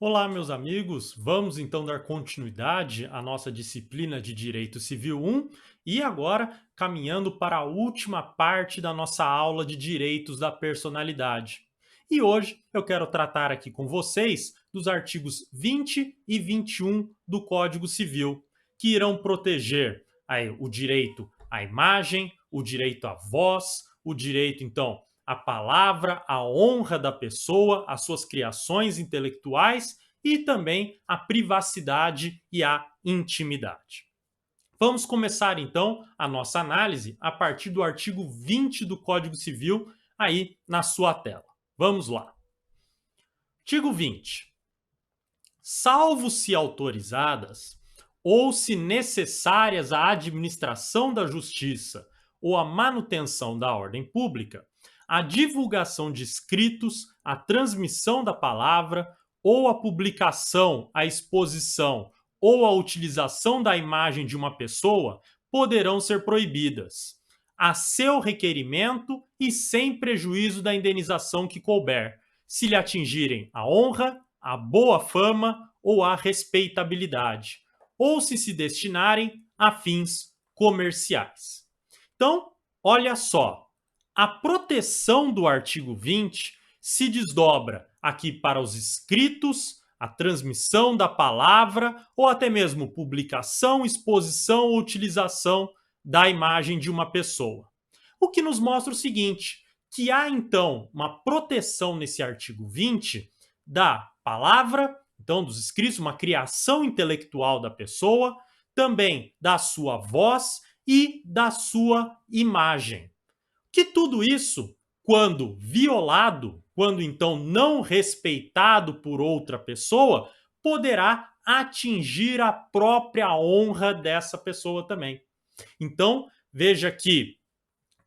Olá, meus amigos. Vamos então dar continuidade à nossa disciplina de Direito Civil 1 e agora caminhando para a última parte da nossa aula de Direitos da Personalidade. E hoje eu quero tratar aqui com vocês dos artigos 20 e 21 do Código Civil, que irão proteger aí o direito à imagem, o direito à voz, o direito então a palavra, a honra da pessoa, as suas criações intelectuais e também a privacidade e a intimidade. Vamos começar então a nossa análise a partir do artigo 20 do Código Civil aí na sua tela. Vamos lá. Artigo 20. Salvo se autorizadas ou se necessárias à administração da justiça ou à manutenção da ordem pública, a divulgação de escritos, a transmissão da palavra ou a publicação, a exposição ou a utilização da imagem de uma pessoa poderão ser proibidas, a seu requerimento e sem prejuízo da indenização que couber, se lhe atingirem a honra, a boa fama ou a respeitabilidade, ou se destinarem a fins comerciais. Então, olha só, a proteção do artigo 20 se desdobra aqui para os escritos, a transmissão da palavra ou até mesmo publicação, exposição ou utilização da imagem de uma pessoa. O que nos mostra o seguinte, que há então uma proteção nesse artigo 20 da palavra, então dos escritos, uma criação intelectual da pessoa, também da sua voz e da sua imagem. Que tudo isso, quando violado, quando então não respeitado por outra pessoa, poderá atingir a própria honra dessa pessoa também. Então, veja que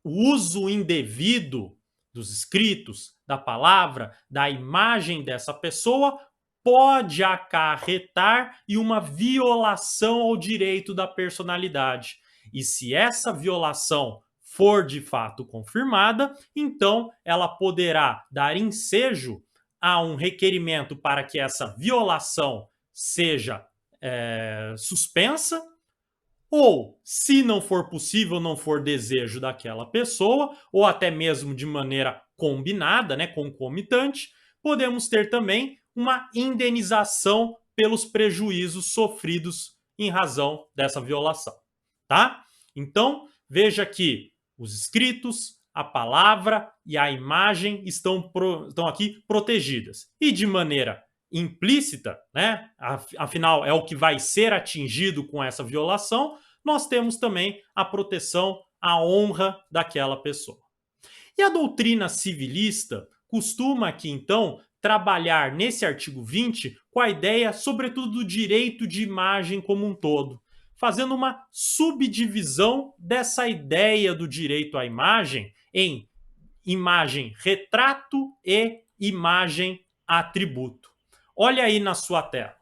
o uso indevido dos escritos, da palavra, da imagem dessa pessoa pode acarretar em uma violação ao direito da personalidade. E se essa violação for de fato confirmada, então ela poderá dar ensejo a um requerimento para que essa violação seja suspensa, ou, se não for possível, não for desejo daquela pessoa, ou até mesmo de maneira combinada, né, concomitante, podemos ter também uma indenização pelos prejuízos sofridos em razão dessa violação, tá? Então, veja que os escritos, a palavra e a imagem estão aqui protegidas. E de maneira implícita, né? Afinal, é o que vai ser atingido com essa violação, nós temos também a proteção à honra daquela pessoa. E a doutrina civilista costuma aqui, então, trabalhar nesse artigo 20 com a ideia, sobretudo, do direito de imagem como um todo, fazendo uma subdivisão dessa ideia do direito à imagem em imagem retrato e imagem atributo. Olha aí na sua tela.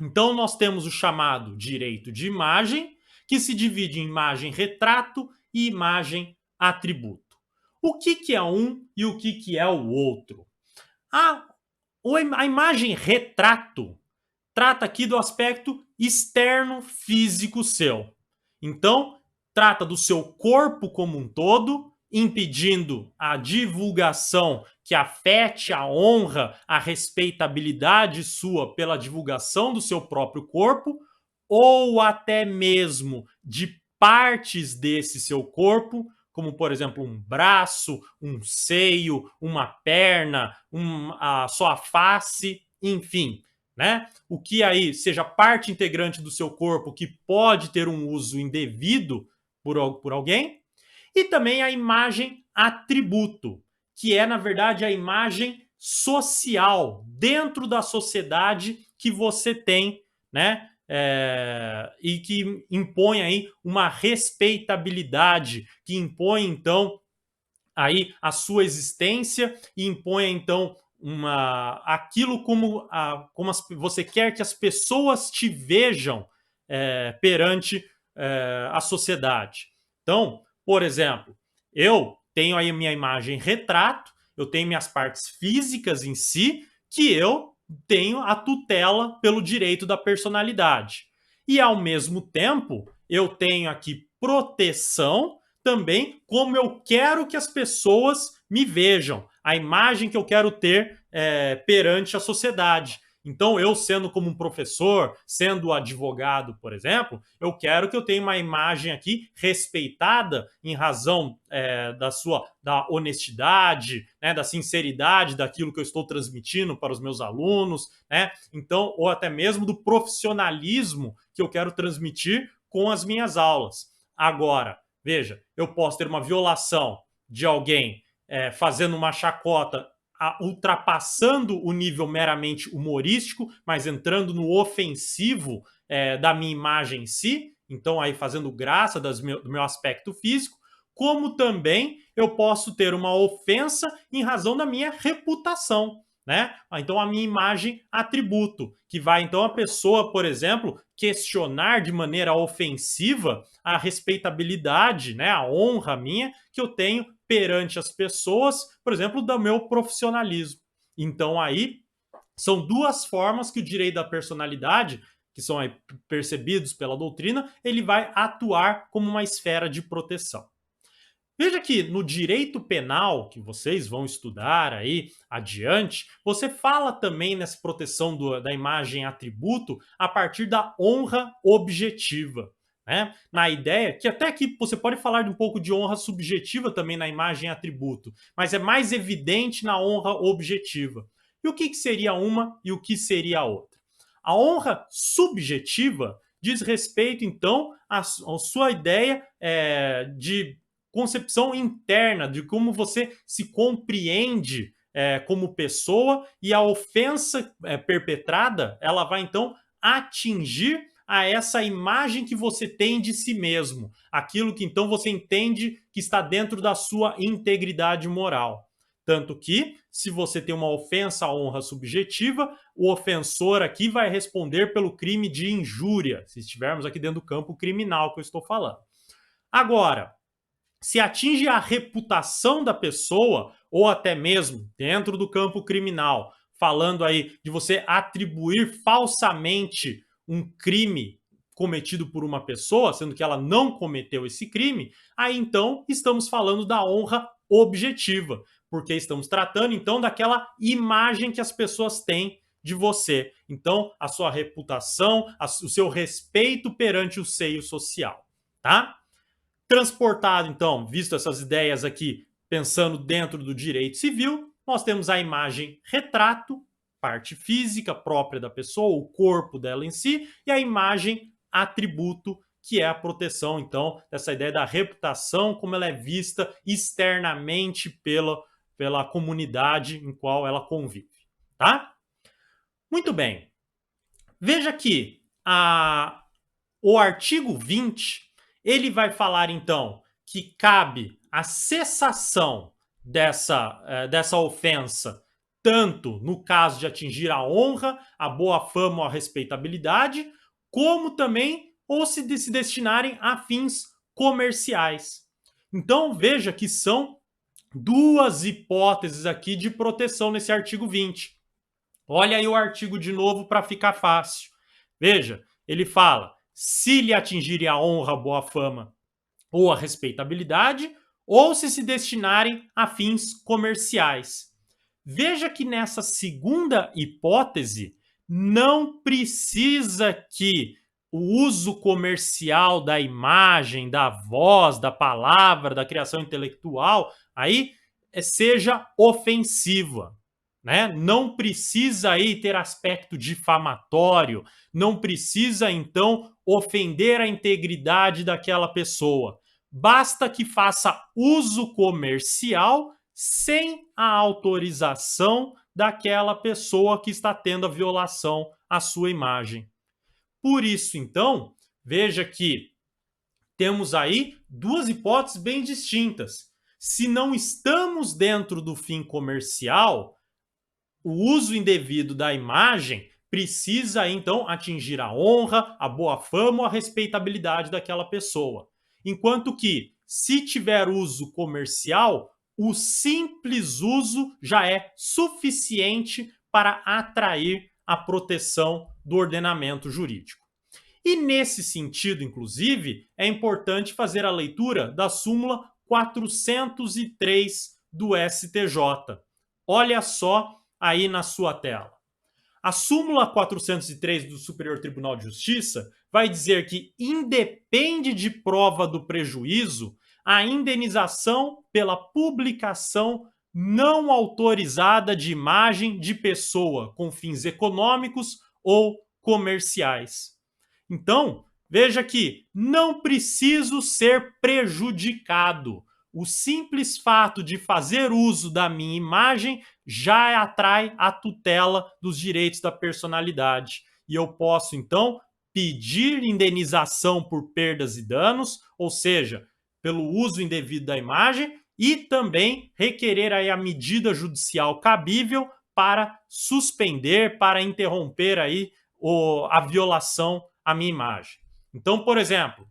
Então, nós temos o chamado direito de imagem, que se divide em imagem retrato e imagem atributo. O que é um e o que é o outro? A, a imagem retrato trata aqui do aspecto externo físico seu. Então, trata do seu corpo como um todo, impedindo a divulgação que afete a honra, a respeitabilidade sua pela divulgação do seu próprio corpo, ou até mesmo de partes desse seu corpo, como por exemplo um braço, um seio, uma perna, a sua face, enfim, né? O que aí seja parte integrante do seu corpo que pode ter um uso indevido por alguém, e também a imagem atributo, que é, na verdade, a imagem social dentro da sociedade que você tem, né? E que impõe aí uma respeitabilidade, que impõe, então, aí a sua existência e impõe, então, aquilo como você quer que as pessoas te vejam perante a sociedade. Então, por exemplo, eu tenho aí a minha imagem retrato, eu tenho minhas partes físicas em si, que eu tenho a tutela pelo direito da personalidade. E, ao mesmo tempo, eu tenho aqui proteção também como eu quero que as pessoas me vejam, a imagem que eu quero ter perante a sociedade. Então, eu sendo como um professor, sendo advogado, por exemplo, eu quero que eu tenha uma imagem aqui respeitada em razão da honestidade, né, da sinceridade daquilo que eu estou transmitindo para os meus alunos, né? Então, ou até mesmo do profissionalismo que eu quero transmitir com as minhas aulas. Agora, veja, eu posso ter uma violação de alguém fazendo uma chacota ultrapassando o nível meramente humorístico, mas entrando no ofensivo da minha imagem em si, então aí fazendo graça do meu aspecto físico, como também eu posso ter uma ofensa em razão da minha reputação, né? Então a minha imagem atributo, que vai então a pessoa, por exemplo, questionar de maneira ofensiva a respeitabilidade, né, a honra minha que eu tenho perante as pessoas, por exemplo, do meu profissionalismo. Então aí são duas formas que o direito da personalidade, que são aí percebidos pela doutrina, ele vai atuar como uma esfera de proteção. Veja que no direito penal, que vocês vão estudar aí adiante, você fala também nessa proteção da imagem atributo a partir da honra objetiva. Né? Na ideia que até aqui você pode falar de um pouco de honra subjetiva também na imagem atributo, mas é mais evidente na honra objetiva. E o que seria uma e o que seria a outra? A honra subjetiva diz respeito, então, à sua ideia de concepção interna de como você se compreende como pessoa, e a ofensa perpetrada, ela vai então atingir a essa imagem que você tem de si mesmo, aquilo que então você entende que está dentro da sua integridade moral. Tanto que, se você tem uma ofensa à honra subjetiva, o ofensor aqui vai responder pelo crime de injúria, se estivermos aqui dentro do campo criminal que eu estou falando. Agora, se atinge a reputação da pessoa, ou até mesmo dentro do campo criminal, falando aí de você atribuir falsamente um crime cometido por uma pessoa, sendo que ela não cometeu esse crime, aí então estamos falando da honra objetiva, porque estamos tratando então daquela imagem que as pessoas têm de você. Então, a sua reputação, o seu respeito perante o seio social, tá? Transportado, então, visto essas ideias aqui, pensando dentro do direito civil, nós temos a imagem retrato, parte física própria da pessoa, o corpo dela em si, e a imagem atributo, que é a proteção, então, dessa ideia da reputação, como ela é vista externamente pela comunidade em qual ela convive, tá? Muito bem. Veja que o artigo 20, ele vai falar, então, que cabe a cessação dessa ofensa, tanto no caso de atingir a honra, a boa fama ou a respeitabilidade, como também ou se destinarem a fins comerciais. Então, veja que são duas hipóteses aqui de proteção nesse artigo 20. Olha aí o artigo de novo para ficar fácil. Veja, ele fala: se lhe atingirem a honra, a boa fama ou a respeitabilidade, ou se destinarem a fins comerciais. Veja que nessa segunda hipótese, não precisa que o uso comercial da imagem, da voz, da palavra, da criação intelectual, aí seja ofensiva. Né? Não precisa aí ter aspecto difamatório, não precisa então ofender a integridade daquela pessoa. Basta que faça uso comercial sem a autorização daquela pessoa que está tendo a violação à sua imagem. Por isso, então, veja que temos aí duas hipóteses bem distintas. Se não estamos dentro do fim comercial, o uso indevido da imagem precisa, então, atingir a honra, a boa fama ou a respeitabilidade daquela pessoa. Enquanto que, se tiver uso comercial, o simples uso já é suficiente para atrair a proteção do ordenamento jurídico. E nesse sentido, inclusive, é importante fazer a leitura da súmula 403 do STJ. Olha só aí na sua tela. A súmula 403 do Superior Tribunal de Justiça vai dizer que independe de prova do prejuízo a indenização pela publicação não autorizada de imagem de pessoa com fins econômicos ou comerciais. Então, veja que não preciso ser prejudicado. O simples fato de fazer uso da minha imagem já atrai a tutela dos direitos da personalidade. E eu posso, então, pedir indenização por perdas e danos, ou seja, pelo uso indevido da imagem, e também requerer aí a medida judicial cabível para suspender, para interromper aí a violação à minha imagem. Então, por exemplo,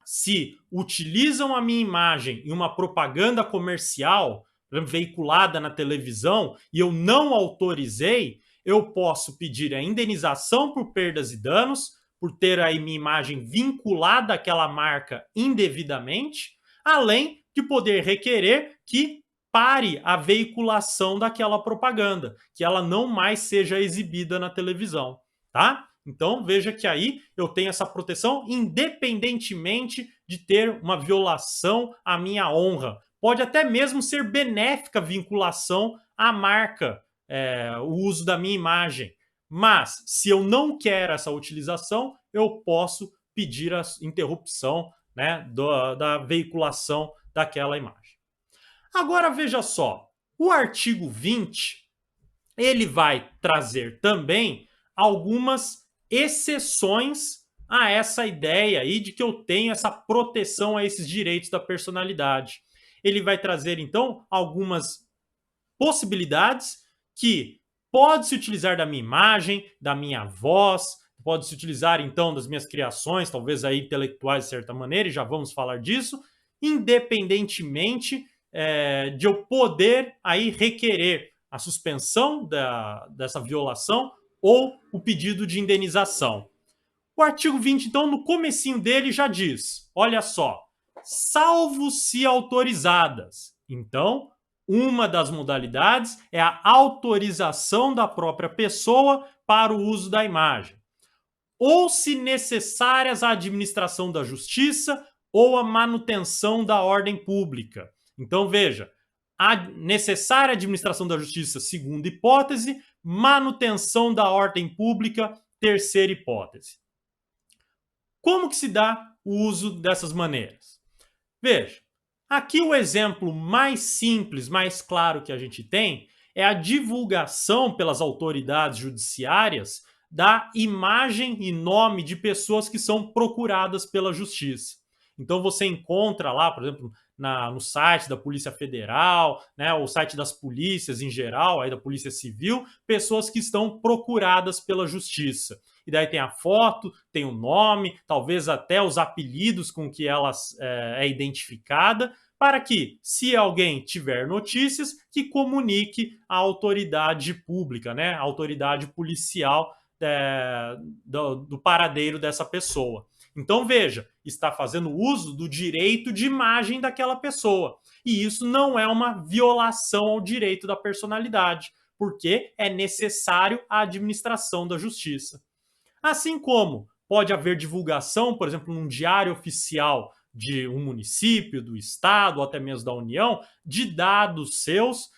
se utilizam a minha imagem em uma propaganda comercial, veiculada na televisão, e eu não autorizei, eu posso pedir a indenização por perdas e danos, por ter aí minha imagem vinculada àquela marca indevidamente, além de poder requerer que pare a veiculação daquela propaganda, que ela não mais seja exibida na televisão, tá? Então, veja que aí eu tenho essa proteção independentemente de ter uma violação à minha honra. Pode até mesmo ser benéfica a vinculação à marca, o uso da minha imagem. Mas, se eu não quero essa utilização, eu posso pedir a interrupção, né, da veiculação daquela imagem. Agora, veja só, o artigo 20, ele vai trazer também algumas exceções a essa ideia aí de que eu tenho essa proteção a esses direitos da personalidade. Ele vai trazer, então, algumas possibilidades que pode-se utilizar da minha imagem, da minha voz, pode-se utilizar, então, das minhas criações, talvez aí intelectuais de certa maneira, e já vamos falar disso, independentemente de eu poder aí requerer a suspensão dessa violação ou o pedido de indenização. O artigo 20, então, no comecinho dele já diz, olha só, salvo se autorizadas. Então, uma das modalidades é a autorização da própria pessoa para o uso da imagem. Ou se necessárias à administração da justiça ou à manutenção da ordem pública. Então, veja, a necessária administração da justiça, segunda hipótese, manutenção da ordem pública, terceira hipótese. Como que se dá o uso dessas maneiras? Veja, aqui o exemplo mais simples, mais claro que a gente tem é a divulgação pelas autoridades judiciárias da imagem e nome de pessoas que são procuradas pela justiça. Então você encontra lá, por exemplo, no site da Polícia Federal, né, o site das polícias em geral, aí da Polícia Civil, pessoas que estão procuradas pela justiça. E daí tem a foto, tem o nome, talvez até os apelidos com que ela é identificada, para que, se alguém tiver notícias, que comunique à autoridade pública, né, a autoridade policial do paradeiro dessa pessoa. Então, veja, está fazendo uso do direito de imagem daquela pessoa. E isso não é uma violação ao direito da personalidade, porque é necessário a administração da justiça. Assim como pode haver divulgação, por exemplo, num diário oficial de um município, do estado, ou até mesmo da União, de dados seus,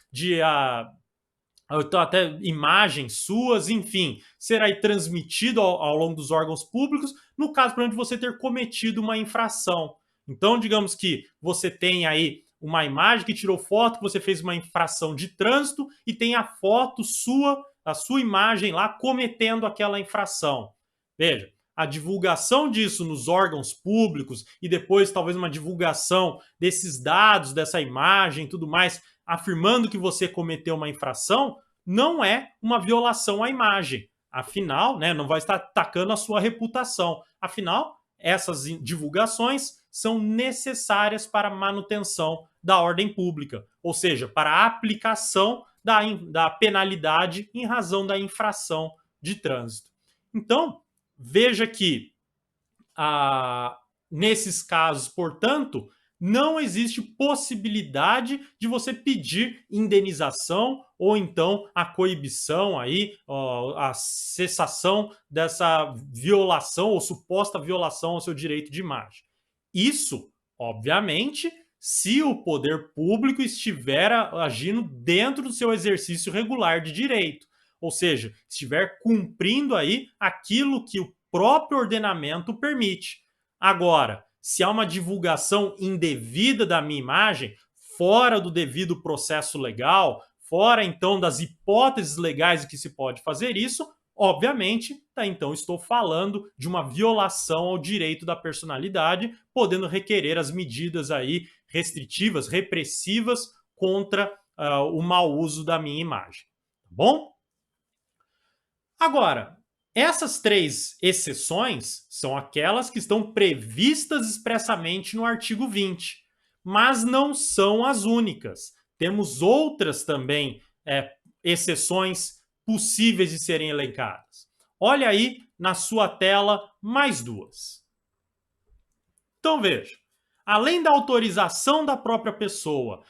até imagens suas, enfim, ser aí transmitido ao longo dos órgãos públicos, no caso, por exemplo, de você ter cometido uma infração. Então, digamos que você tem aí uma imagem que tirou foto, que você fez uma infração de trânsito e tem a foto sua, a sua imagem lá cometendo aquela infração. Veja, a divulgação disso nos órgãos públicos e depois talvez uma divulgação desses dados, dessa imagem e tudo mais, afirmando que você cometeu uma infração, não é uma violação à imagem. Afinal, né, não vai estar atacando a sua reputação. Afinal, essas divulgações são necessárias para a manutenção da ordem pública, ou seja, para a aplicação da penalidade em razão da infração de trânsito. Então, veja que nesses casos, portanto, não existe possibilidade de você pedir indenização ou então a coibição aí, a cessação dessa violação ou suposta violação ao seu direito de imagem. Isso, obviamente, se o poder público estiver agindo dentro do seu exercício regular de direito, ou seja, estiver cumprindo aí aquilo que o próprio ordenamento permite. Agora, se há uma divulgação indevida da minha imagem, fora do devido processo legal, fora então das hipóteses legais de que se pode fazer isso, obviamente, então estou falando de uma violação ao direito da personalidade, podendo requerer as medidas aí restritivas, repressivas contra o mau uso da minha imagem. Tá bom? Agora, essas 3 exceções são aquelas que estão previstas expressamente no artigo 20, mas não são as únicas. Temos outras também exceções possíveis de serem elencadas. Olha aí na sua tela mais 2. Então veja, além da autorização da própria pessoa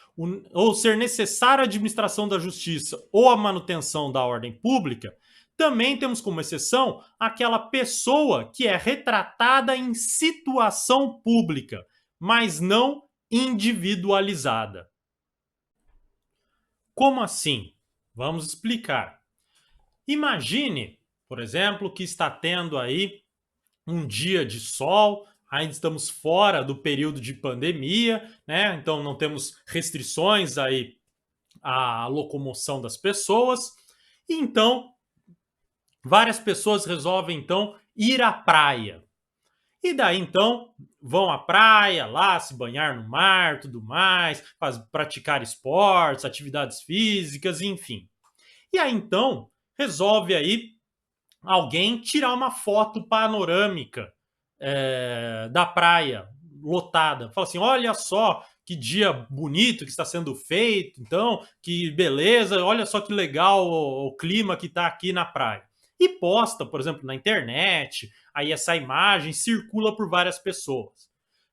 ou ser necessária a administração da justiça ou a manutenção da ordem pública, também temos como exceção aquela pessoa que é retratada em situação pública, mas não individualizada. Como assim? Vamos explicar. Imagine, por exemplo, que está tendo aí um dia de sol, ainda estamos fora do período de pandemia, né? Então não temos restrições aí à locomoção das pessoas. E então várias pessoas resolvem então ir à praia. E daí então vão à praia, lá se banhar no mar, tudo mais, praticar esportes, atividades físicas, enfim. E aí então resolve aí alguém tirar uma foto panorâmica da praia lotada. Fala assim, olha só que dia bonito que está sendo feito, então, que beleza, olha só que legal o clima que está aqui na praia. E posta, por exemplo, na internet, aí essa imagem circula por várias pessoas.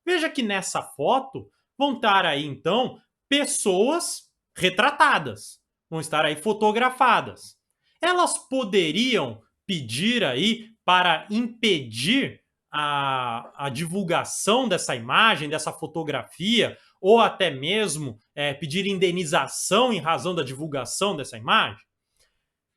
Veja que nessa foto vão estar aí, então, pessoas retratadas, vão estar aí fotografadas. Elas poderiam pedir aí para impedir a divulgação dessa imagem, dessa fotografia, ou até mesmo pedir indenização em razão da divulgação dessa imagem?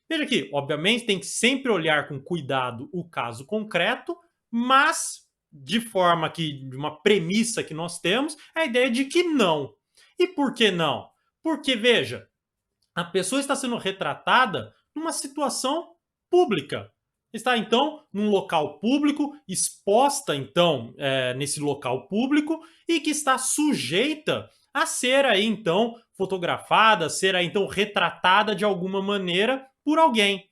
Veja aqui, obviamente tem que sempre olhar com cuidado o caso concreto, mas de forma que, de uma premissa que nós temos, a ideia de que não. E por que não? Porque, veja, a pessoa está sendo retratada numa situação pública. Está, então, num local público, exposta, então, nesse local público, e que está sujeita a ser aí, então, fotografada, a ser aí, então, retratada de alguma maneira por alguém.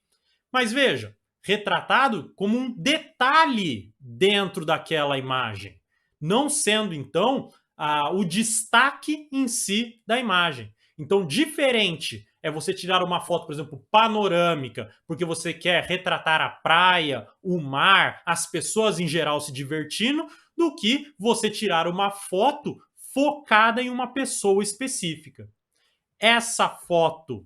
Mas veja, retratado como um detalhe dentro daquela imagem, não sendo, então, o destaque em si da imagem. Então, diferente é você tirar uma foto, por exemplo, panorâmica, porque você quer retratar a praia, o mar, as pessoas em geral se divertindo, do que você tirar uma foto focada em uma pessoa específica. Essa foto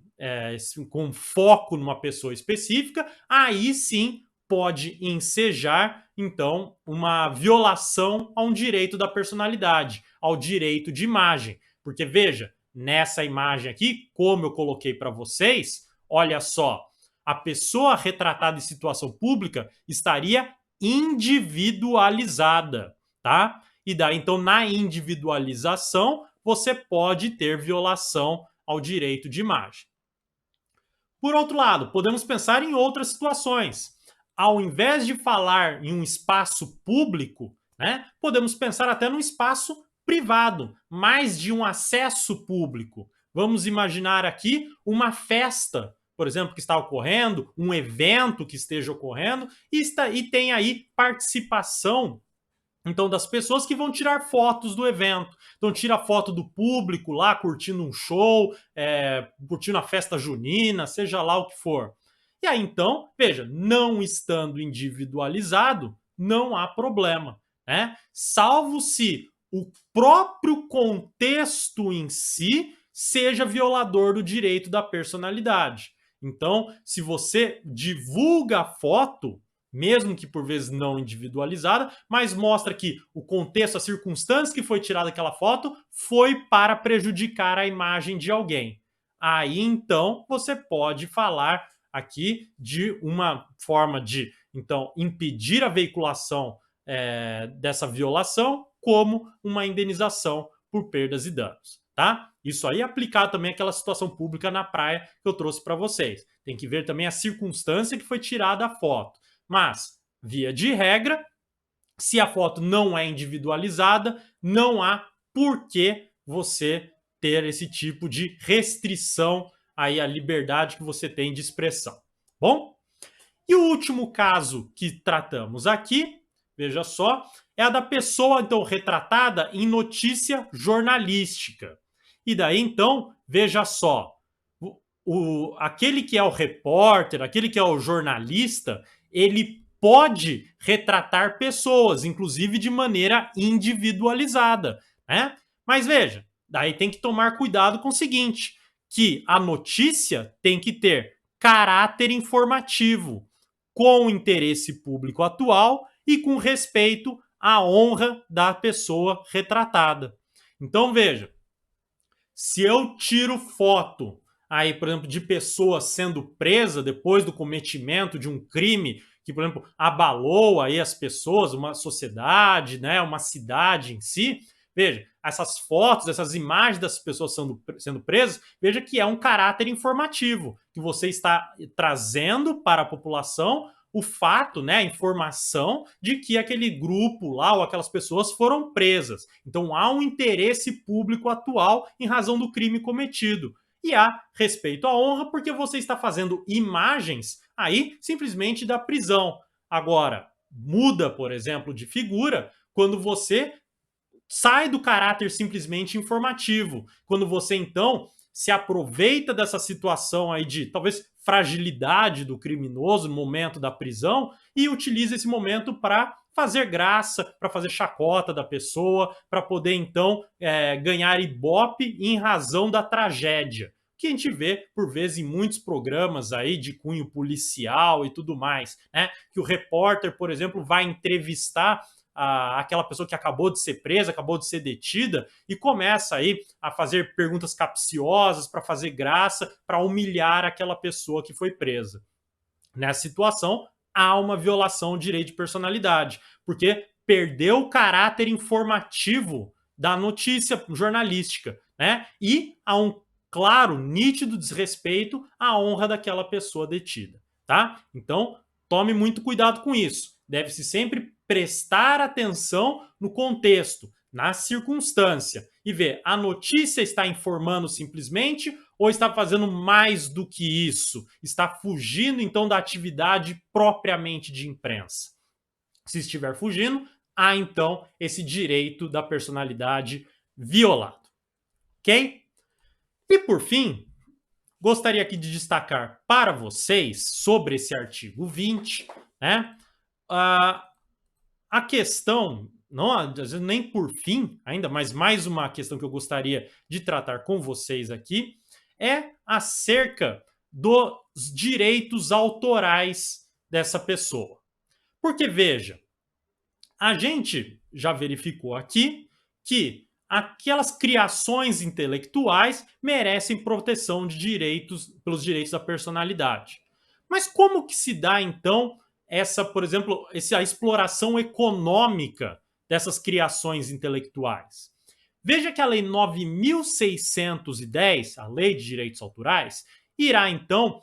com foco numa pessoa específica, aí sim pode ensejar, então, uma violação a um direito da personalidade, ao direito de imagem. Porque, veja, nessa imagem aqui, como eu coloquei para vocês, olha só, a pessoa retratada em situação pública estaria individualizada, tá? E daí, então, na individualização, você pode ter violação ao direito de imagem. Por outro lado, podemos pensar em outras situações. Ao invés de falar em um espaço público, né, podemos pensar até num espaço privado, mais de um acesso público. Vamos imaginar aqui uma festa, por exemplo, que está ocorrendo, um evento que esteja ocorrendo, e tem aí participação Então, das pessoas que vão tirar fotos do evento. Então, tira foto do público lá curtindo um show, curtindo a festa junina, seja lá o que for. E aí, então, veja, não estando individualizado, não há problema, né? Salvo se o próprio contexto em si seja violador do direito da personalidade. Então, se você divulga a foto, mesmo que por vezes não individualizada, mas mostra que o contexto, as circunstâncias que foi tirada aquela foto foi para prejudicar a imagem de alguém. Aí então você pode falar aqui de uma forma de então impedir a veiculação dessa violação, como uma indenização por perdas e danos, tá? Isso aí é aplicado também àquela situação pública na praia que eu trouxe para vocês. Tem que ver também a circunstância que foi tirada a foto. Mas, via de regra, se a foto não é individualizada, não há por que você ter esse tipo de restrição aí à liberdade que você tem de expressão. Bom? E o último caso que tratamos aqui, veja só, é a da pessoa então retratada em notícia jornalística. E daí então, veja só, aquele que é o repórter, aquele que é o jornalista, ele pode retratar pessoas, inclusive de maneira individualizada, né? Mas veja, daí tem que tomar cuidado com o seguinte, que a notícia tem que ter caráter informativo, com interesse público atual e com respeito à honra da pessoa retratada. Então veja, se eu tiro foto aí, por exemplo, de pessoa sendo presa depois do cometimento de um crime que, por exemplo, abalou aí as pessoas, uma sociedade, né, uma cidade em si, veja, essas fotos, essas imagens das pessoas sendo presas, veja que é um caráter informativo, que você está trazendo para a população o fato, né, a informação de que aquele grupo lá ou aquelas pessoas foram presas. Então há um interesse público atual em razão do crime cometido. E há respeito à honra porque você está fazendo imagens aí simplesmente da prisão. Agora, muda, por exemplo, de figura quando você sai do caráter simplesmente informativo. Quando você, então, se aproveita dessa situação aí de talvez fragilidade do criminoso no momento da prisão e utiliza esse momento para fazer graça, para fazer chacota da pessoa, para poder então ganhar ibope em razão da tragédia. Que a gente vê, por vezes, em muitos programas aí de cunho policial e tudo mais, né? Que o repórter, por exemplo, vai entrevistar aquela pessoa que acabou de ser presa, acabou de ser detida, e começa aí a fazer perguntas capciosas para fazer graça, para humilhar aquela pessoa que foi presa. Nessa situação, há uma violação ao direito de personalidade, porque perdeu o caráter informativo da notícia jornalística, né? E há um claro, nítido desrespeito à honra daquela pessoa detida, tá? Então, tome muito cuidado com isso. Deve-se sempre prestar atenção no contexto, na circunstância e ver a notícia está informando simplesmente ou está fazendo mais do que isso? Está fugindo então da atividade propriamente de imprensa. Se estiver fugindo, há então esse direito da personalidade violado. Ok? E por fim, gostaria aqui de destacar para vocês sobre esse artigo 20, né? A questão, não, às vezes nem por fim, ainda, mas mais uma questão que eu gostaria de tratar com vocês aqui é acerca dos direitos autorais dessa pessoa. Porque, veja, a gente já verificou aqui que aquelas criações intelectuais merecem proteção de direitos pelos direitos da personalidade. Mas como que se dá então essa, por exemplo, essa exploração econômica dessas criações intelectuais? Veja que a Lei 9.610, a Lei de Direitos Autorais, irá então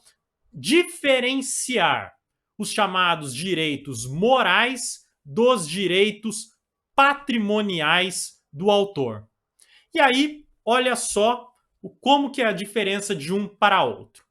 diferenciar os chamados direitos morais dos direitos patrimoniais do autor. E aí, olha só como que é a diferença de um para outro.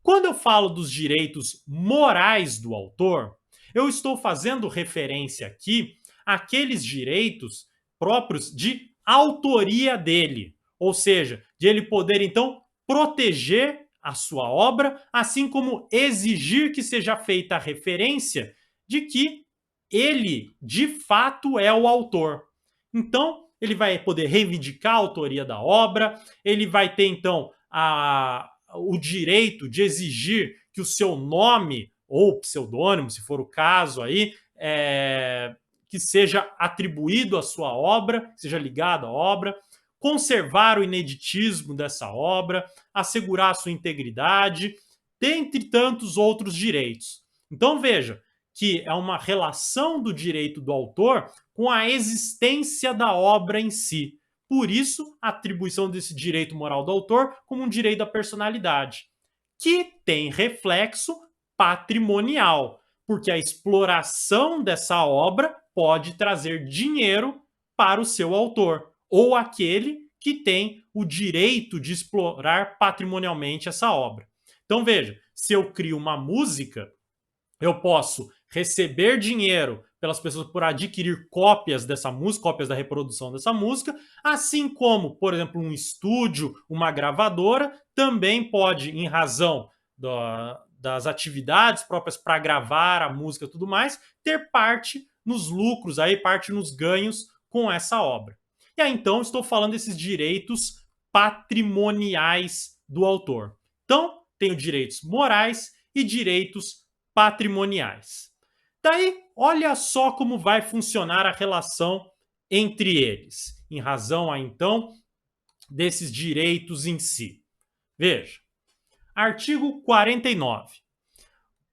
Quando eu falo dos direitos morais do autor, eu estou fazendo referência aqui aqueles direitos próprios de autoria dele, ou seja, de ele poder então proteger a sua obra, assim como exigir que seja feita a referência de que ele de fato é o autor. Então, ele vai poder reivindicar a autoria da obra, ele vai ter então o direito de exigir que o seu nome ou pseudônimo, se for o caso aí, que seja atribuído à sua obra, seja ligado à obra, conservar o ineditismo dessa obra, assegurar a sua integridade, dentre tantos outros direitos. Então veja que é uma relação do direito do autor com a existência da obra em si. Por isso, a atribuição desse direito moral do autor como um direito da personalidade, que tem reflexo patrimonial, porque a exploração dessa obra pode trazer dinheiro para o seu autor, ou aquele que tem o direito de explorar patrimonialmente essa obra. Então veja, se eu crio uma música, eu posso receber dinheiro pelas pessoas por adquirir cópias dessa música, cópias da reprodução dessa música, assim como, por exemplo, um estúdio, uma gravadora, também pode, em razão das atividades próprias para gravar a música e tudo mais, ter parte nos lucros, aí parte nos ganhos com essa obra. E aí, então, estou falando desses direitos patrimoniais do autor. Então, tenho direitos morais e direitos patrimoniais. Daí, olha só como vai funcionar a relação entre eles, em razão, então, desses direitos em si. Veja, artigo 49.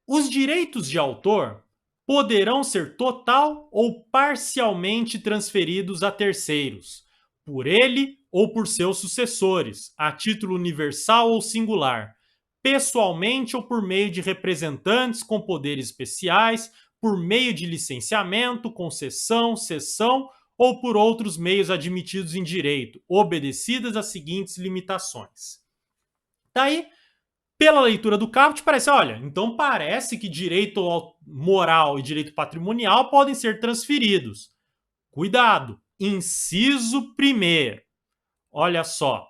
Os direitos de autor poderão ser total ou parcialmente transferidos a terceiros, por ele ou por seus sucessores, a título universal ou singular, pessoalmente ou por meio de representantes com poderes especiais, por meio de licenciamento, concessão, cessão ou por outros meios admitidos em direito, obedecidas as seguintes limitações. Daí, pela leitura do caput, parece, olha, então parece que direito moral e direito patrimonial podem ser transferidos. Cuidado, inciso primeiro. Olha só,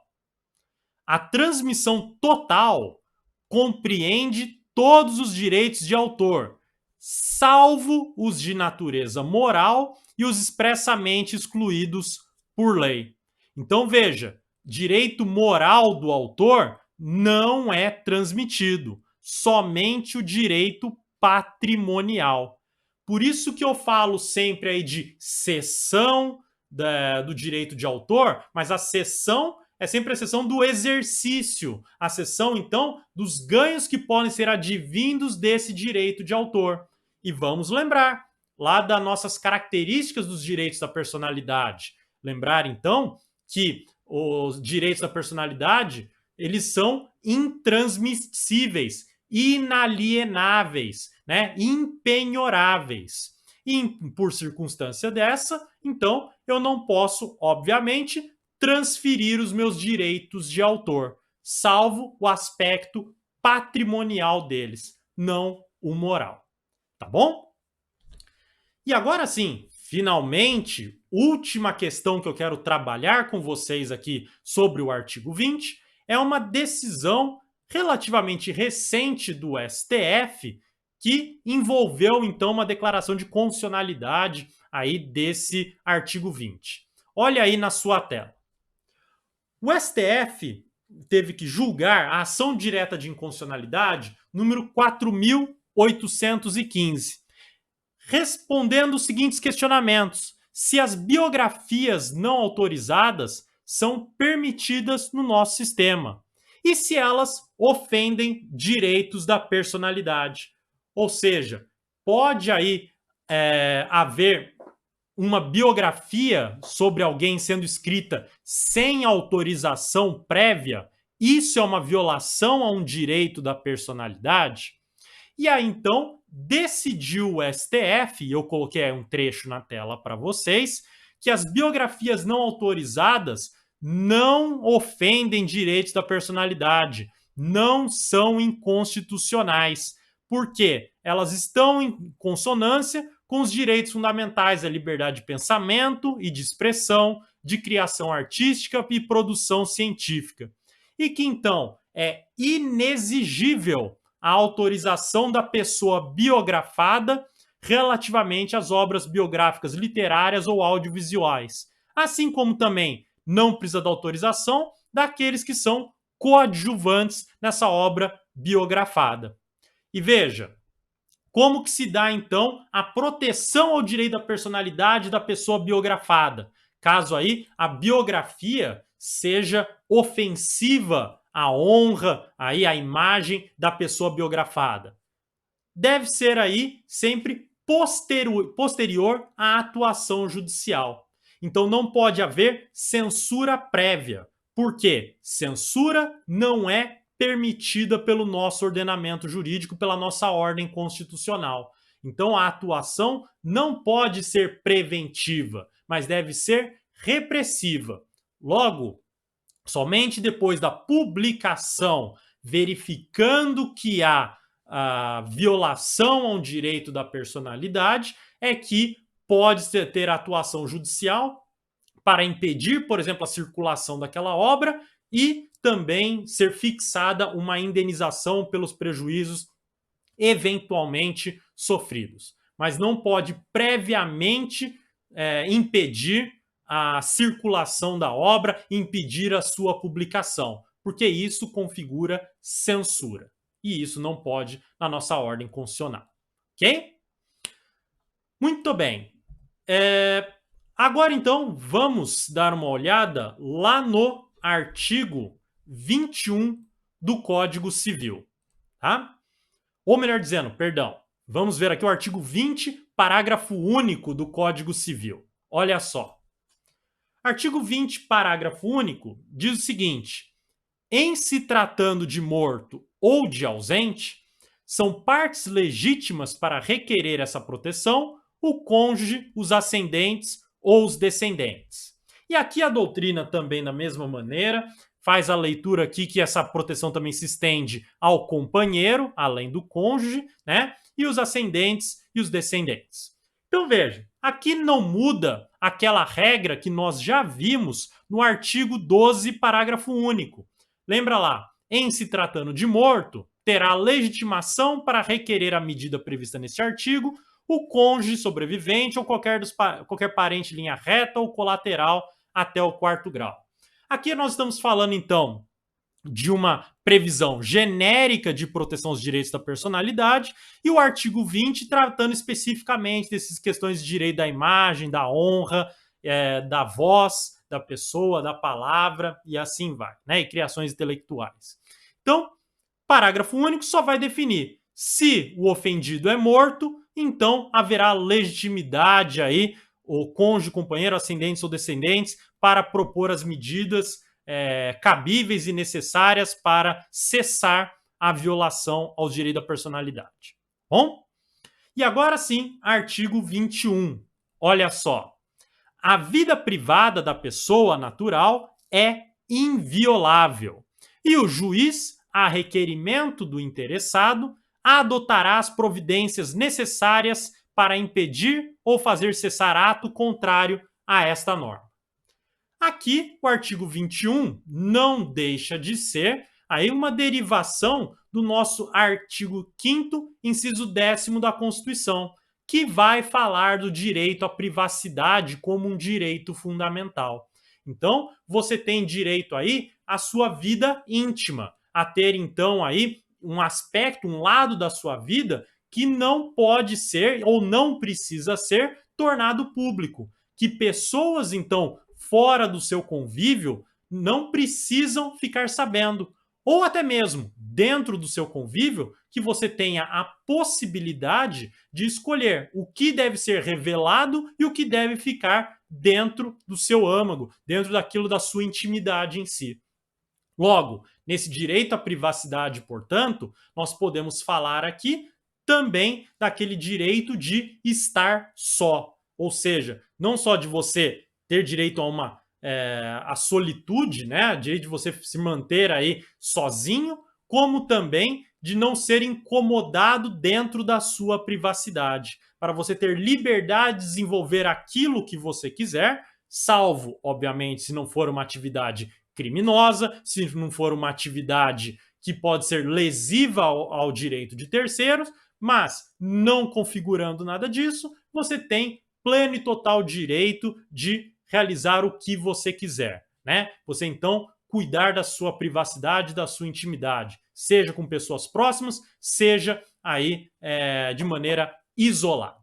a transmissão total compreende todos os direitos de autor, salvo os de natureza moral e os expressamente excluídos por lei. Então veja, direito moral do autor não é transmitido, somente o direito patrimonial. Por isso que eu falo sempre aí de cessão do direito de autor, mas a cessão é sempre a cessão do exercício, a cessão, então, dos ganhos que podem ser advindos desse direito de autor. E vamos lembrar lá das nossas características dos direitos da personalidade. Lembrar, então, que os direitos da personalidade eles são intransmissíveis, inalienáveis, né? Impenhoráveis. E por circunstância dessa, então, eu não posso, obviamente, transferir os meus direitos de autor, salvo o aspecto patrimonial deles, não o moral. Tá bom? E agora sim, finalmente, última questão que eu quero trabalhar com vocês aqui sobre o artigo 20 é uma decisão relativamente recente do STF que envolveu então uma declaração de constitucionalidade aí desse artigo 20. Olha aí na sua tela. O STF teve que julgar a ação direta de inconstitucionalidade número 4.815, respondendo os seguintes questionamentos: se as biografias não autorizadas são permitidas no nosso sistema e se elas ofendem direitos da personalidade. Ou seja, pode aí haver uma biografia sobre alguém sendo escrita sem autorização prévia. Isso é uma violação a um direito da personalidade? E aí, então, decidiu o STF, e eu coloquei um trecho na tela para vocês, que as biografias não autorizadas não ofendem direitos da personalidade, não são inconstitucionais. Por quê? Elas estão em consonância com os direitos fundamentais à liberdade de pensamento e de expressão, de criação artística e produção científica. E que, então, é inexigível a autorização da pessoa biografada relativamente às obras biográficas literárias ou audiovisuais, assim como também não precisa da autorização daqueles que são coadjuvantes nessa obra biografada. E veja, como que se dá, então, a proteção ao direito da personalidade da pessoa biografada, caso aí a biografia seja ofensiva à honra, aí à imagem da pessoa biografada? Deve ser aí sempre posterior à atuação judicial. Então não pode haver censura prévia. Por quê? Censura não é permitida pelo nosso ordenamento jurídico, pela nossa ordem constitucional. Então a atuação não pode ser preventiva, mas deve ser repressiva. Logo, somente depois da publicação, verificando que há a violação ao direito da personalidade, é que pode ter atuação judicial para impedir, por exemplo, a circulação daquela obra e também ser fixada uma indenização pelos prejuízos eventualmente sofridos. Mas não pode previamente impedir a circulação da obra, impedir a sua publicação, porque isso configura censura. E isso não pode na nossa ordem constitucional. Ok? Muito bem. Agora, então, vamos dar uma olhada lá no artigo 21 do Código Civil. Tá? Ou melhor dizendo, perdão, vamos ver aqui o artigo 20, parágrafo único do Código Civil. Olha só. Artigo 20, parágrafo único, diz o seguinte: em se tratando de morto ou de ausente, são partes legítimas para requerer essa proteção o cônjuge, os ascendentes ou os descendentes. E aqui a doutrina também, da mesma maneira, faz a leitura aqui que essa proteção também se estende ao companheiro, além do cônjuge, né? E os ascendentes e os descendentes. Então veja, aqui não muda aquela regra que nós já vimos no artigo 12, parágrafo único. Lembra lá, em se tratando de morto, terá legitimação para requerer a medida prevista neste artigo o cônjuge sobrevivente ou qualquer parente em linha reta ou colateral até o 4º grau. Aqui nós estamos falando, então, de uma previsão genérica de proteção aos direitos da personalidade e o artigo 20 tratando especificamente dessas questões de direito da imagem, da honra, da voz da pessoa, da palavra e assim vai, né? E criações intelectuais. Então, parágrafo único só vai definir se o ofendido é morto, então haverá legitimidade aí, o cônjuge, companheiro, ascendentes ou descendentes, para propor as medidas cabíveis e necessárias para cessar a violação aos direitos da personalidade. Bom? E agora sim, artigo 21. Olha só. A vida privada da pessoa natural é inviolável e o juiz, a requerimento do interessado, adotará as providências necessárias para impedir ou fazer cessar ato contrário a esta norma. Aqui, o artigo 21 não deixa de ser aí uma derivação do nosso artigo 5º, inciso 10º da Constituição, que vai falar do direito à privacidade como um direito fundamental. Então, você tem direito aí à sua vida íntima, a ter então aí um aspecto, um lado da sua vida que não pode ser ou não precisa ser tornado público, que pessoas então fora do seu convívio não precisam ficar sabendo, ou até mesmo dentro do seu convívio, que você tenha a possibilidade de escolher o que deve ser revelado e o que deve ficar dentro do seu âmago, dentro daquilo da sua intimidade em si. Logo, nesse direito à privacidade, portanto, nós podemos falar aqui também daquele direito de estar só, ou seja, não só de você ter direito a a solitude, né? Direito de você se manter aí sozinho, como também de não ser incomodado dentro da sua privacidade, para você ter liberdade de desenvolver aquilo que você quiser, salvo, obviamente, se não for uma atividade criminosa, se não for uma atividade que pode ser lesiva ao direito de terceiros, mas não configurando nada disso, você tem pleno e total direito de realizar o que você quiser, né? Você então cuidar da sua privacidade, da sua intimidade, seja com pessoas próximas, seja aí de maneira isolada.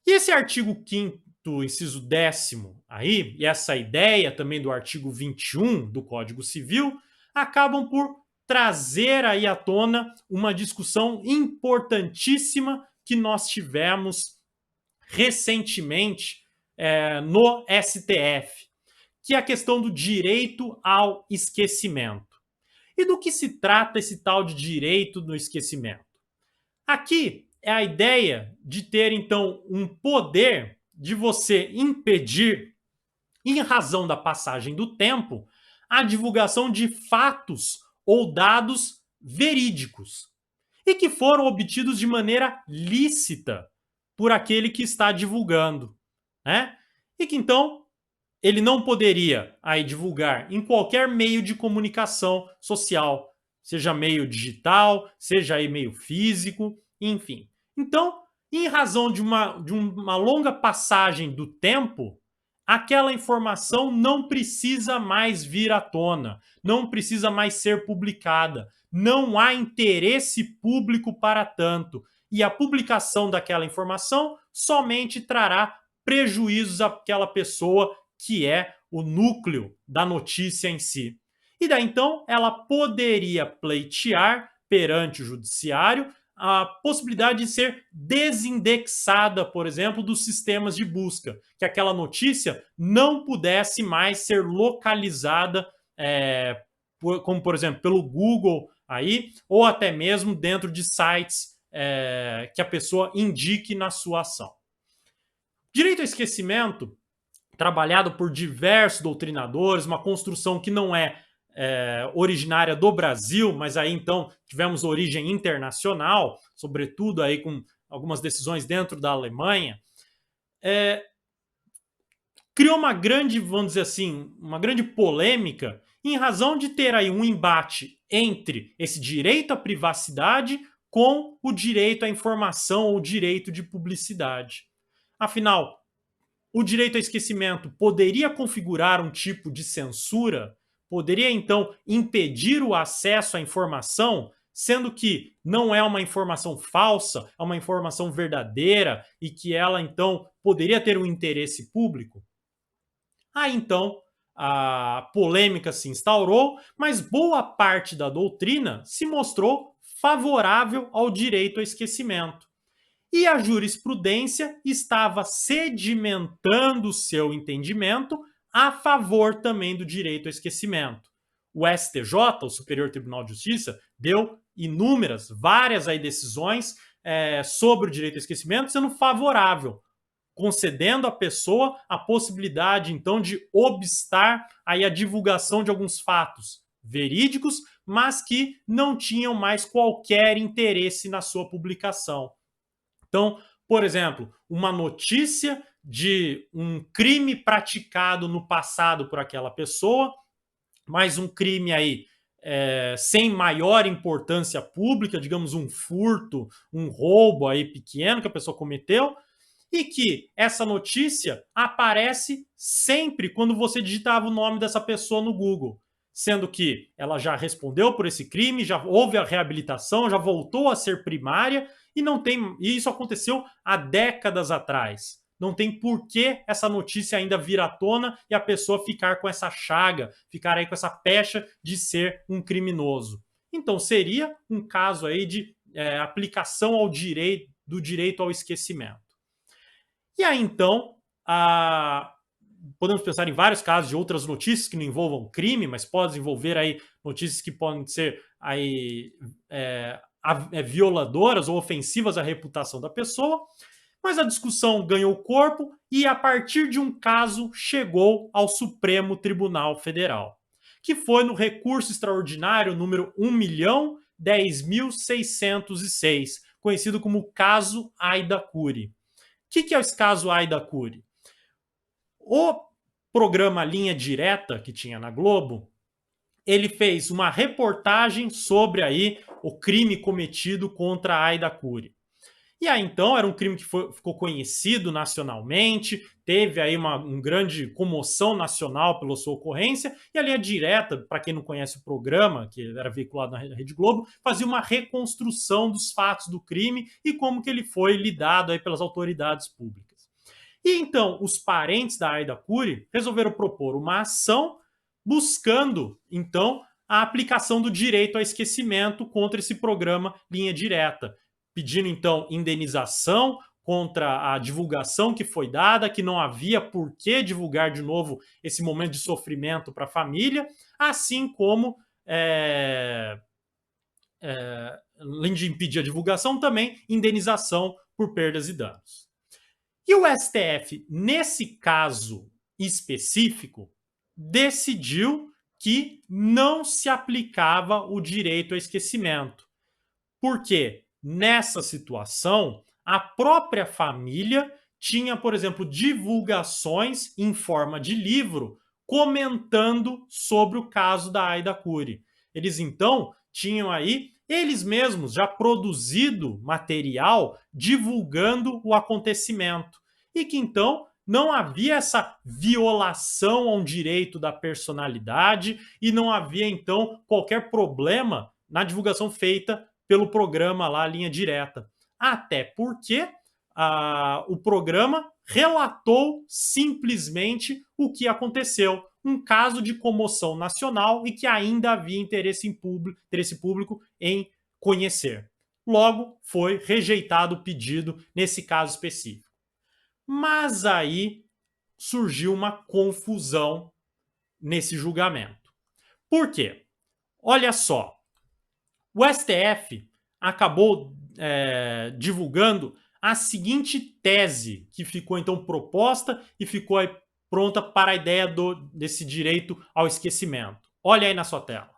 E esse artigo 5º, inciso 10º aí, e essa ideia também do artigo 21 do Código Civil, acabam por trazer aí à tona uma discussão importantíssima que nós tivemos recentemente no STF, que é a questão do direito ao esquecimento. E do que se trata esse tal de direito do esquecimento? Aqui é a ideia de ter, então, um poder de você impedir, em razão da passagem do tempo, a divulgação de fatos ou dados verídicos e que foram obtidos de maneira lícita por aquele que está divulgando, né? E que então ele não poderia aí divulgar em qualquer meio de comunicação social, seja meio digital, seja aí meio físico, enfim. Então, em razão de uma longa passagem do tempo, aquela informação não precisa mais vir à tona, não precisa mais ser publicada, não há interesse público para tanto, e a publicação daquela informação somente trará prejuízos àquela pessoa que é o núcleo da notícia em si. E daí então ela poderia pleitear perante o judiciário a possibilidade de ser desindexada, por exemplo, dos sistemas de busca, que aquela notícia não pudesse mais ser localizada, como por exemplo pelo Google aí, ou até mesmo dentro de sites que a pessoa indique na sua ação. Direito ao esquecimento, trabalhado por diversos doutrinadores, uma construção que não é originária do Brasil, mas aí então tivemos origem internacional, sobretudo aí com algumas decisões dentro da Alemanha, criou uma grande, vamos dizer assim, uma grande polêmica em razão de ter aí um embate entre esse direito à privacidade com o direito à informação ou direito de publicidade. Afinal, o direito ao esquecimento poderia configurar um tipo de censura? Poderia, então, impedir o acesso à informação, sendo que não é uma informação falsa, é uma informação verdadeira e que ela, então, poderia ter um interesse público? Aí, então, a polêmica se instaurou, mas boa parte da doutrina se mostrou favorável ao direito ao esquecimento. E a jurisprudência estava sedimentando seu entendimento a favor também do direito ao esquecimento. O STJ, o Superior Tribunal de Justiça, deu várias aí decisões sobre o direito ao esquecimento, sendo favorável, concedendo à pessoa a possibilidade, então, de obstar aí a divulgação de alguns fatos verídicos, mas que não tinham mais qualquer interesse na sua publicação. Então, por exemplo, uma notícia de um crime praticado no passado por aquela pessoa, mas um crime aí sem maior importância pública, digamos um furto, um roubo aí pequeno que a pessoa cometeu, e que essa notícia aparece sempre quando você digitava o nome dessa pessoa no Google, sendo que ela já respondeu por esse crime, já houve a reabilitação, já voltou a ser primária e e isso aconteceu há décadas atrás. Não tem por que essa notícia ainda vir à tona e a pessoa ficar com essa chaga, ficar aí com essa pecha de ser um criminoso. Então seria um caso aí de aplicação do direito ao esquecimento. E aí, então, podemos pensar em vários casos de outras notícias que não envolvam crime, mas podem envolver aí notícias que podem ser aí, violadoras ou ofensivas à reputação da pessoa. Mas a discussão ganhou corpo e, a partir de um caso, chegou ao Supremo Tribunal Federal, que foi no recurso extraordinário número 1.200.000 10.606, conhecido como caso Aida Curi. O que é esse caso Aida Curi? O programa Linha Direta, que tinha na Globo, ele fez uma reportagem sobre aí o crime cometido contra a Aida Curi. E aí, então, era um crime que ficou conhecido nacionalmente, teve aí uma grande comoção nacional pela sua ocorrência, e a Linha Direta, para quem não conhece o programa, que era veiculado na Rede Globo, fazia uma reconstrução dos fatos do crime e como que ele foi lidado aí pelas autoridades públicas. E então, os parentes da Aida Curi resolveram propor uma ação buscando, então, a aplicação do direito ao esquecimento contra esse programa Linha Direta, pedindo, então, indenização contra a divulgação que foi dada, que não havia por que divulgar de novo esse momento de sofrimento para a família, assim como, além de impedir a divulgação, também indenização por perdas e danos. E o STF, nesse caso específico, decidiu que não se aplicava o direito ao esquecimento. Porque nessa situação, a própria família tinha, por exemplo, divulgações em forma de livro comentando sobre o caso da Aida Curi. Eles então tinham aí eles mesmos já produzido material divulgando o acontecimento e que então não havia essa violação a um direito da personalidade e não havia então qualquer problema na divulgação feita pelo programa lá, Linha Direta. Até porque o programa relatou simplesmente o que aconteceu. Um caso de comoção nacional e que ainda havia interesse público em conhecer. Logo, foi rejeitado o pedido nesse caso específico. Mas aí surgiu uma confusão nesse julgamento. Por quê? Olha só, o STF acabou divulgando a seguinte tese, que ficou então proposta e ficou aí pronta para a ideia desse direito ao esquecimento. Olha aí na sua tela.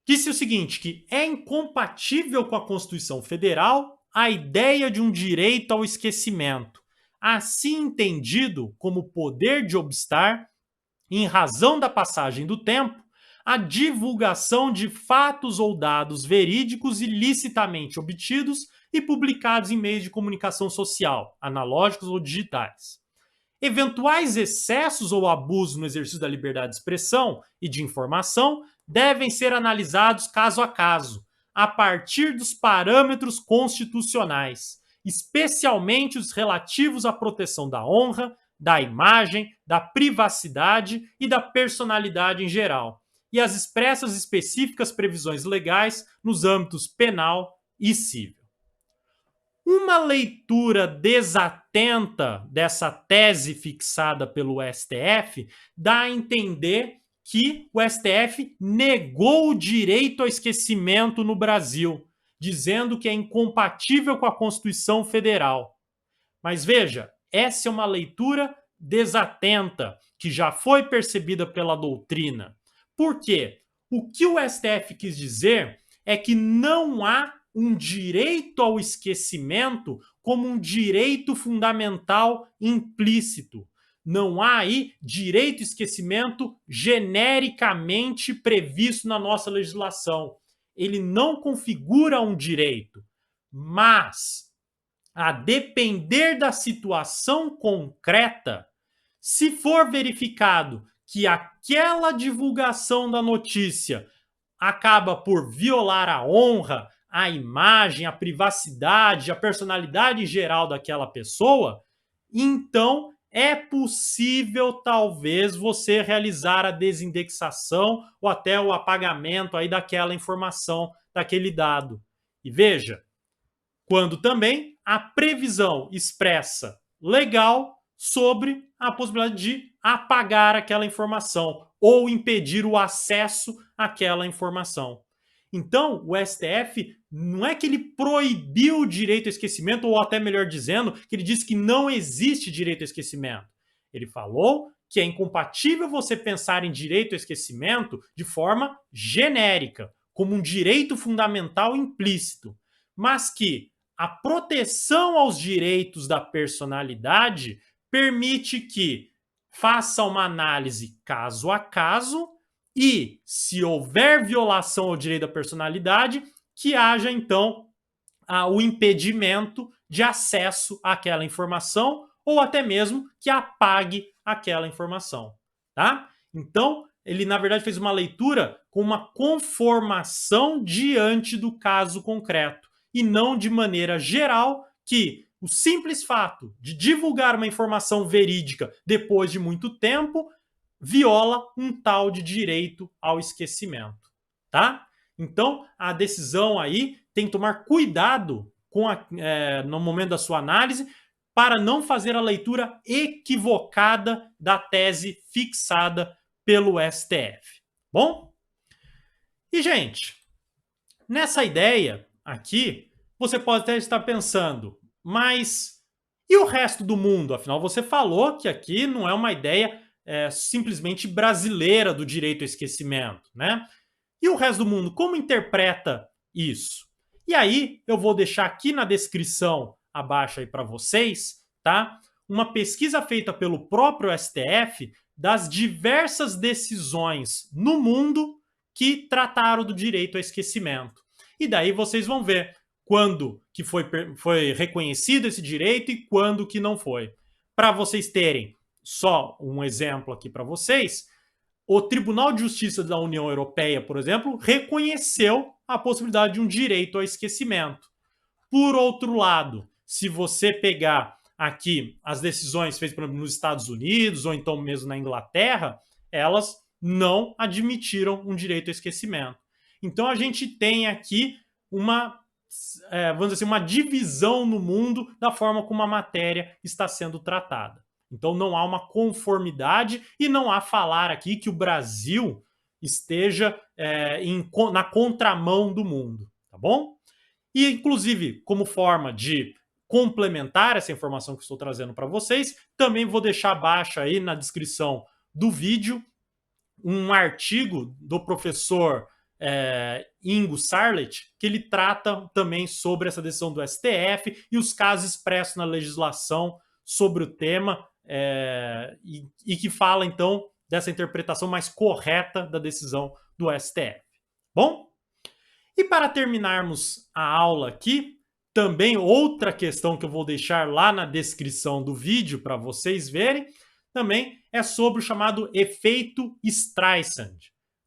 Disse o seguinte, que é incompatível com a Constituição Federal a ideia de um direito ao esquecimento, assim entendido como poder de obstar, em razão da passagem do tempo, a divulgação de fatos ou dados verídicos ilicitamente obtidos e publicados em meios de comunicação social, analógicos ou digitais. Eventuais excessos ou abusos no exercício da liberdade de expressão e de informação devem ser analisados caso a caso, a partir dos parâmetros constitucionais, especialmente os relativos à proteção da honra, da imagem, da privacidade e da personalidade em geral, e as expressas específicas previsões legais nos âmbitos penal e civil. Uma leitura desatenta dessa tese fixada pelo STF dá a entender que o STF negou o direito ao esquecimento no Brasil, dizendo que é incompatível com a Constituição Federal. Mas veja, essa é uma leitura desatenta, que já foi percebida pela doutrina. Por quê? O que o STF quis dizer é que não há um direito ao esquecimento como um direito fundamental implícito. Não há aí direito ao esquecimento genericamente previsto na nossa legislação. Ele não configura um direito, mas, a depender da situação concreta, se for verificado que aquela divulgação da notícia acaba por violar a honra, a imagem, a privacidade, a personalidade geral daquela pessoa, então é possível talvez você realizar a desindexação ou até o apagamento aí daquela informação, daquele dado. E veja, quando também a previsão expressa legal sobre a possibilidade de apagar aquela informação ou impedir o acesso àquela informação. Então, o STF não é que ele proibiu o direito ao esquecimento, ou até melhor dizendo, que ele disse que não existe direito ao esquecimento. Ele falou que é incompatível você pensar em direito ao esquecimento de forma genérica, como um direito fundamental implícito, mas que a proteção aos direitos da personalidade permite que faça uma análise caso a caso e, se houver violação ao direito da personalidade, que haja então o impedimento de acesso àquela informação ou até mesmo que apague aquela informação, tá? Então, ele na verdade fez uma leitura com uma conformação diante do caso concreto e não de maneira geral que o simples fato de divulgar uma informação verídica depois de muito tempo viola um tal de direito ao esquecimento, tá? Então, a decisão aí tem que tomar cuidado no momento da sua análise para não fazer a leitura equivocada da tese fixada pelo STF. Bom? E, gente, nessa ideia aqui, você pode até estar pensando, mas e o resto do mundo? Afinal, você falou que aqui não é uma ideia simplesmente brasileira do direito ao esquecimento, né? E o resto do mundo, como interpreta isso? E aí, eu vou deixar aqui na descrição abaixo aí para vocês, tá? Uma pesquisa feita pelo próprio STF das diversas decisões no mundo que trataram do direito ao esquecimento. E daí vocês vão ver quando que foi reconhecido esse direito e quando que não foi. Para vocês terem só um exemplo aqui para vocês, o Tribunal de Justiça da União Europeia, por exemplo, reconheceu a possibilidade de um direito ao esquecimento. Por outro lado, se você pegar aqui as decisões feitas, por exemplo, nos Estados Unidos ou então mesmo na Inglaterra, elas não admitiram um direito ao esquecimento. Então a gente tem aqui vamos dizer assim, uma divisão no mundo da forma como a matéria está sendo tratada. Então não há uma conformidade e não há falar aqui que o Brasil esteja na contramão do mundo, tá bom? E, inclusive, como forma de complementar essa informação que estou trazendo para vocês, também vou deixar abaixo aí na descrição do vídeo um artigo do professor Ingo Sarlet, que ele trata também sobre essa decisão do STF e os casos expressos na legislação sobre o tema, e que fala, então, dessa interpretação mais correta da decisão do STF. Bom? E para terminarmos a aula aqui, também outra questão que eu vou deixar lá na descrição do vídeo para vocês verem, também é sobre o chamado efeito Streisand,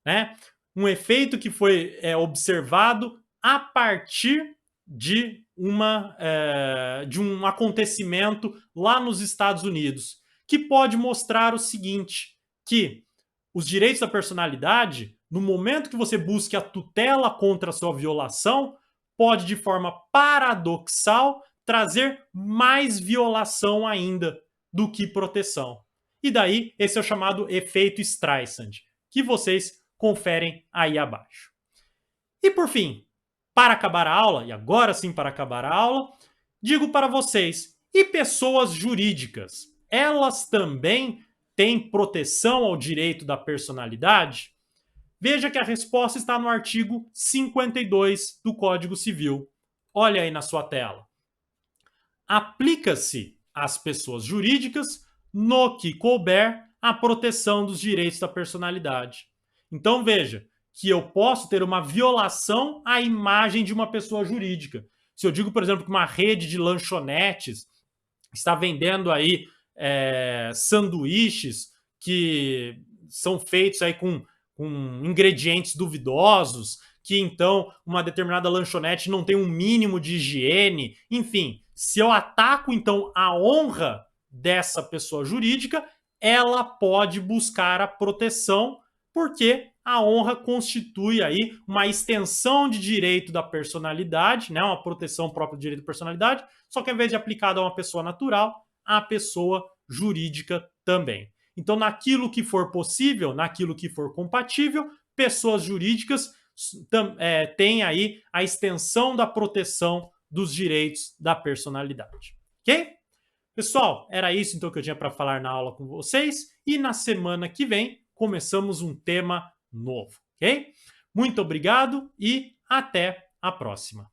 né? Um efeito que foi observado a partir de um acontecimento lá nos Estados Unidos, que pode mostrar o seguinte, que os direitos da personalidade, no momento que você busque a tutela contra a sua violação, pode, de forma paradoxal, trazer mais violação ainda do que proteção. E daí, esse é o chamado efeito Streisand, que vocês conferem aí abaixo. E por fim, para acabar a aula, e agora sim para acabar a aula, digo para vocês, e pessoas jurídicas, elas também têm proteção ao direito da personalidade? Veja que a resposta está no artigo 52 do Código Civil. Olha aí na sua tela. Aplica-se às pessoas jurídicas, no que couber, a proteção dos direitos da personalidade. Então veja que eu posso ter uma violação à imagem de uma pessoa jurídica. Se eu digo, por exemplo, que uma rede de lanchonetes está vendendo aí sanduíches que são feitos aí com ingredientes duvidosos, que então uma determinada lanchonete não tem um mínimo de higiene, enfim, se eu ataco então a honra dessa pessoa jurídica, ela pode buscar a proteção, porque a honra constitui aí uma extensão de direito da personalidade, né, uma proteção própria do direito da personalidade, só que ao invés de aplicado a uma pessoa natural, a pessoa jurídica também. Então, naquilo que for possível, naquilo que for compatível, pessoas jurídicas têm aí a extensão da proteção dos direitos da personalidade. Ok? Pessoal, era isso então que eu tinha para falar na aula com vocês. E na semana que vem, começamos um tema novo. Ok? Muito obrigado e até a próxima.